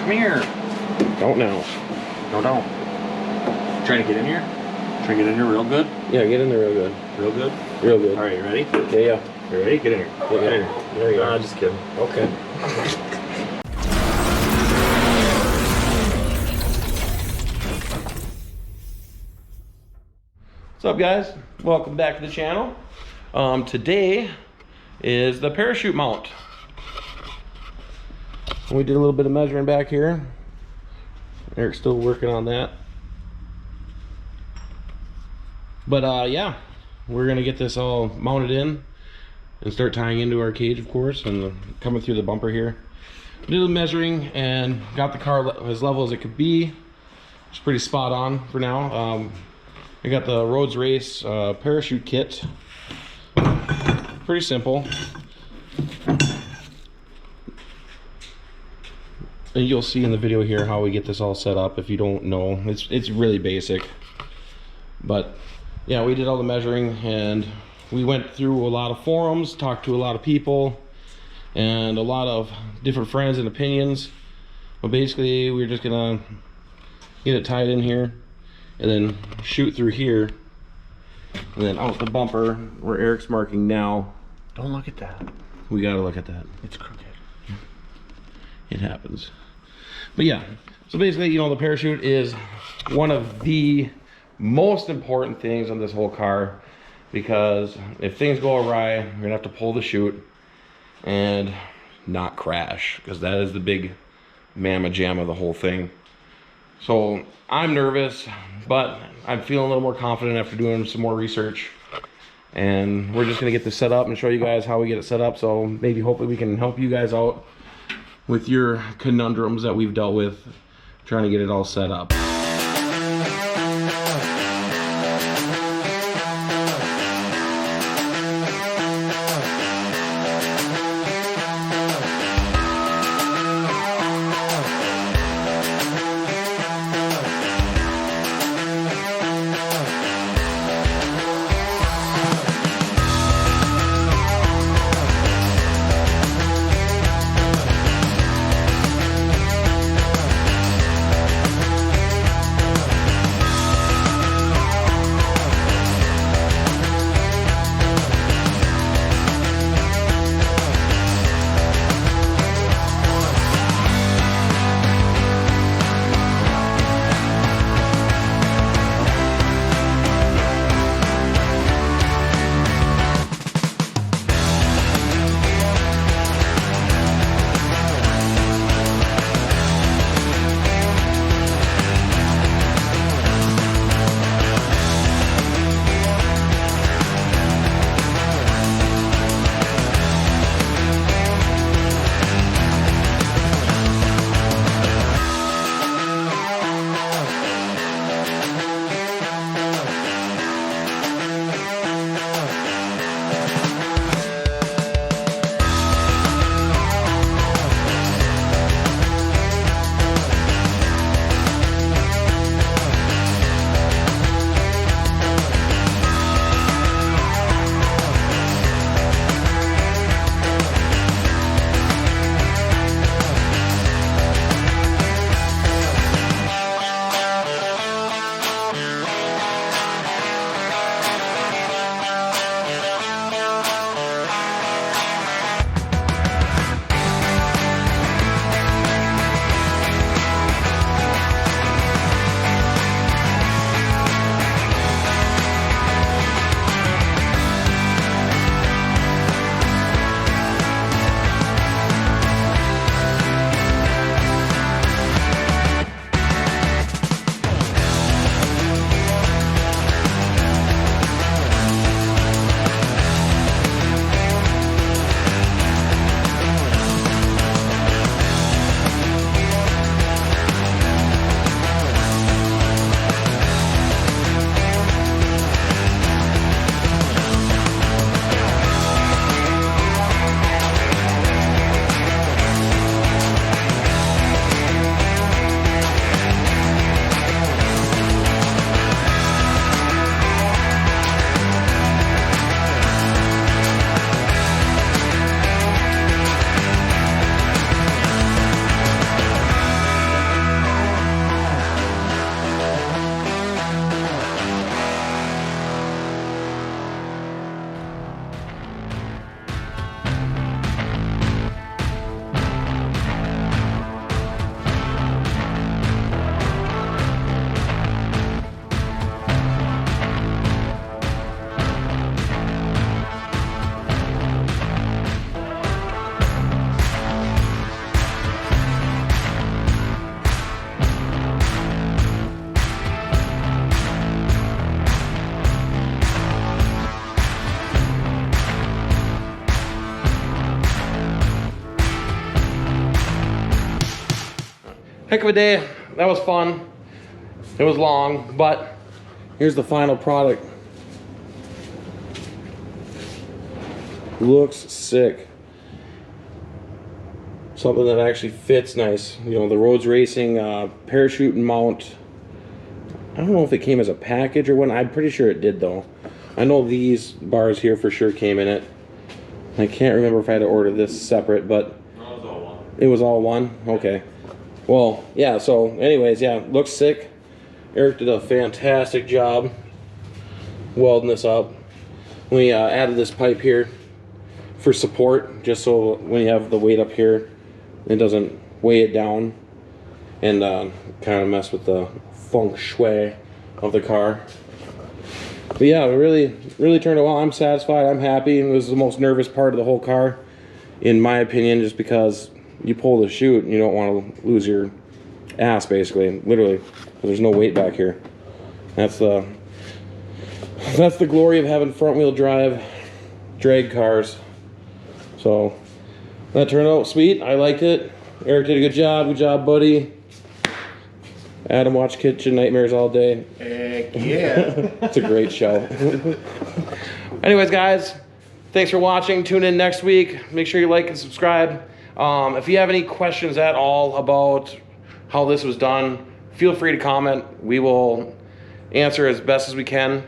Come here. Don't now. No, don't. Trying to get in here? Trying to get in here real good? Yeah, get in there real good. Real good? Real good. All right, you ready? Yeah. You ready? Get in here. Yeah. Get in here. There you go. Just kidding. Okay. What's up, guys? Welcome back to the channel. Today is the parachute mount. We did a little bit of measuring back here. Eric's still working on that. But yeah, we're gonna get this all mounted in and start tying into our cage, of course, and coming through the bumper here. Did the measuring and got the car as level as it could be. It's pretty spot on for now. I got the Rhodes Race parachute kit. Pretty simple. And you'll see in the video here how we get this all set up. If you don't know, it's really basic. But yeah, we did all the measuring and we went through a lot of forums, talked to a lot of people and a lot of different friends and opinions. But basically we're just gonna get it tied in here and then shoot through here and then out the bumper where Eric's marking now. Don't look at that. We gotta look at that. It's crooked. It happens. But yeah, so basically, you know, the parachute is one of the most important things on this whole car, because if things go awry, we're gonna have to pull the chute and not crash, because that is the big mamma jamma of the whole thing. So I'm nervous, but I'm feeling a little more confident after doing some more research, and we're just gonna get this set up and show you guys how we get it set up. So maybe hopefully we can help you guys out with your conundrums that we've dealt with trying to get it all set up. heck of a day. That was fun. It was long, but here's the final product. Looks sick. Something that actually fits nice. You know, the Rhodes Racing parachute and mount. I don't know if it came as a package or what. I'm pretty sure it did though. I know these bars here for sure came in it. I can't remember if I had to order this separate, but No, it was all one. it was all one? Okay. Well, yeah, so anyways, yeah, looks sick. Eric did a fantastic job welding this up. We added this pipe here for support, just so when you have the weight up here, it doesn't weigh it down and kind of mess with the feng shui of the car. But yeah, it really turned out well. I'm satisfied. I'm happy. It was the most nervous part of the whole car, in my opinion, just because you pull the chute and you don't want to lose your ass, basically, literally, because there's no weight back here. That's the glory of having front-wheel drive drag cars. So that turned out sweet. I liked it. Eric did a good job. Good job, buddy. Adam watched Kitchen Nightmares all day. Heck yeah. It's a great show. Anyways, guys, thanks for watching. Tune in next week. Make sure you like and subscribe. If you have any questions at all about how this was done, feel free to comment. We will answer as best as we can.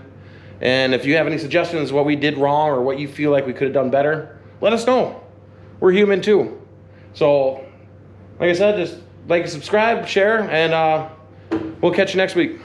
And if you have any suggestions what we did wrong or what you feel like we could have done better, let us know. We're human too. So, like I said, just like, subscribe, share, and we'll catch you next week.